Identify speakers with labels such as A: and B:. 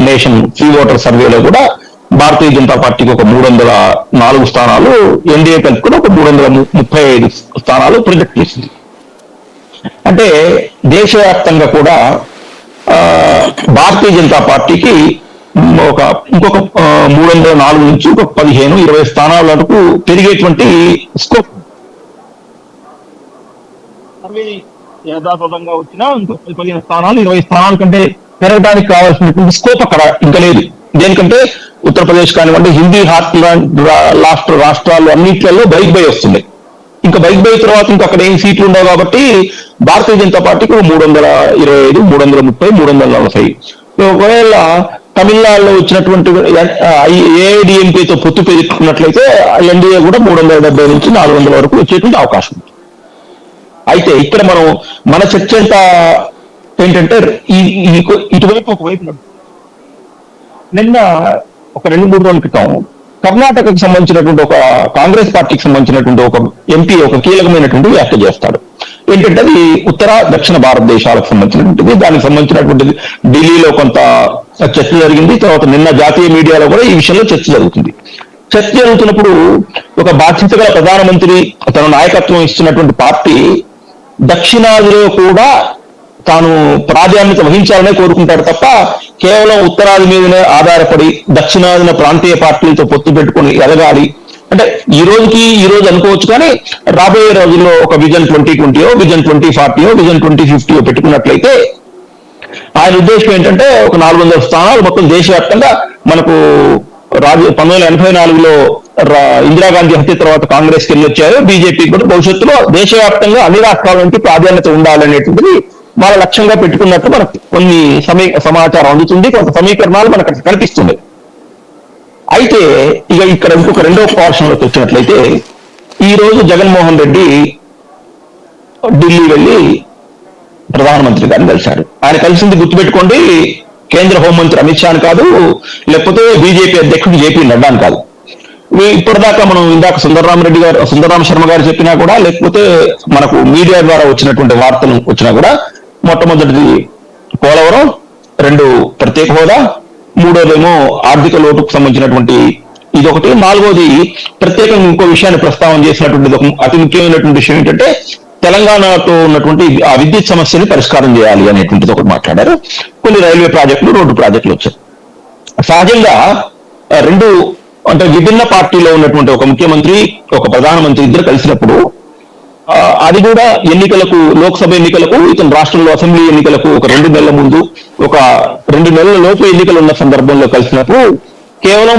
A: Nation free voter సర్వేలో కూడా భారతీయ జనతా పార్టీకి ఒక 304 స్థానాలు, ఎన్డీఏ కలుపుకుని ఒక 335 స్థానాలు ప్రొజెక్ట్ చేసింది. అంటే దేశవ్యాప్తంగా కూడా భారతీయ జనతా పార్టీకి ఇంకొక 304 నుంచి ఒక 15-20 స్థానాల వరకు పెరిగేటువంటి స్కోప్. యథాతథంగా వచ్చినా ఇంకో 15 స్థానాలు 20 స్థానాల కంటే పెరగడానికి కావాల్సినటువంటి స్కోప్ అక్కడ ఇంకా లేదు. దేనికంటే ఉత్తరప్రదేశ్ కానివ్వండి, హిందీ రాష్ట్రాలు అన్నింటిలో బైక్ బై వస్తున్నాయి. ఇంకా బైక్ బై తర్వాత ఇంకా అక్కడ ఏం సీట్లు ఉండవు కాబట్టి భారతీయ జనతా పార్టీకి 325, 330, 340. ఒకవేళ తమిళనాడులో వచ్చినటువంటి ఏఐడిఎంకేతో పొత్తు పెరుగుతున్నట్లయితే ఎన్డీఏ కూడా 370 నుంచి 400 వరకు వచ్చేటువంటి అవకాశం ఉంది. అయితే ఇక్కడ మన చర్చ అంతా ఏంటంటే ఇటువైపు ఒకవైపు నిన్న ఒక 2-3 రోజుల క్రితం కర్ణాటకకు సంబంధించినటువంటి ఒక కాంగ్రెస్ పార్టీకి సంబంధించినటువంటి ఒక ఎంపీ ఒక కీలకమైనటువంటి వ్యాఖ్య చేస్తాడు. ఏంటంటే అది ఉత్తర దక్షిణ భారతదేశాలకు సంబంధించినటువంటిది. దానికి సంబంధించినటువంటిది ఢిల్లీలో కొంత చర్చ జరిగింది. తర్వాత నిన్న జాతీయ మీడియాలో కూడా ఈ విషయంలో చర్చ జరుగుతుంది. చర్చ జరుగుతున్నప్పుడు ఒక బాధ్యత గల ప్రధానమంత్రి తన నాయకత్వం ఇస్తున్నటువంటి పార్టీ దక్షిణాదిలో కూడా తాను ప్రాధాన్యత వహించాలనే కోరుకుంటాడు తప్ప కేవలం ఉత్తరాది మీదనే ఆధారపడి దక్షిణాదిన ప్రాంతీయ పార్టీలతో పొత్తు పెట్టుకుని ఎదగాలి అంటే ఈ రోజు అనుకోవచ్చు. కానీ రాబోయే రోజుల్లో ఒక విజన్ 2020, విజన్ 2040, విజన్ 2050 పెట్టుకున్నట్లయితే ఆయన ఉద్దేశం ఏంటంటే ఒక 400 స్థానాలు మొత్తం దేశవ్యాప్తంగా మనకు 1984లో ఇందిరాగాంధీ హత్య తర్వాత కాంగ్రెస్ కి వచ్చాయో బీజేపీ కూడా భవిష్యత్తులో దేశవ్యాప్తంగా అన్ని రాష్ట్రాల నుంచి ప్రాధాన్యత ఉండాలనేటువంటిది వాళ్ళ లక్ష్యంగా పెట్టుకున్నట్టు మనకు కొన్ని సమాచారం అందుతుంది, కొంత సమీకరణాలు మనకు కనిపిస్తుంది. అయితే ఇక్కడ ఇంకొక రెండో పోర్షన్లోకి వచ్చినట్లయితే ఈ రోజు జగన్మోహన్ రెడ్డి ఢిల్లీ వెళ్ళి ప్రధానమంత్రి గారిని కలిశారు. ఆయన కలిసింది గుర్తుపెట్టుకోండి, కేంద్ర హోంమంత్రి అమిత్ షాని కాదు, లేకపోతే బీజేపీ అధ్యక్షుడు జేపీ నడ్డాని కాదు. ఇప్పటిదాకా మనం ఇందాక సుందరరామ శర్మ గారు చెప్పినా కూడా, లేకపోతే మనకు మీడియా ద్వారా వచ్చినటువంటి వార్తలు వచ్చినా కూడా, మొట్టమొదటిది పోలవరం, 2 ప్రత్యేక హోదా, 3వదేమో ఆర్థిక లోటుకు సంబంధించినటువంటి ఇదొకటి, 4వది ప్రత్యేకంగా ఇంకో విషయాన్ని ప్రస్తావన చేసినటువంటిది అతి ముఖ్యమైనటువంటి విషయం ఏంటంటే తెలంగాణతో ఉన్నటువంటి ఆ విద్యుత్ సమస్యని పరిష్కారం చేయాలి అనేటువంటిది ఒకటి మాట్లాడారు. కొన్ని రైల్వే ప్రాజెక్టులు, రోడ్డు ప్రాజెక్టులు వచ్చాయి. సహజంగా అంటే విభిన్న పార్టీలో ఉన్నటువంటి ఒక ముఖ్యమంత్రి, ఒక ప్రధానమంత్రి ఇద్దరు కలిసినప్పుడు అది కూడా ఎన్నికలకు, లోక్సభ ఎన్నికలకు, ఇతను రాష్ట్రంలో అసెంబ్లీ ఎన్నికలకు ఒక 2 నెలల ముందు, ఒక 2 నెలల లోపు ఎన్నికలు ఉన్న సందర్భంలో కలిసినప్పుడు కేవలం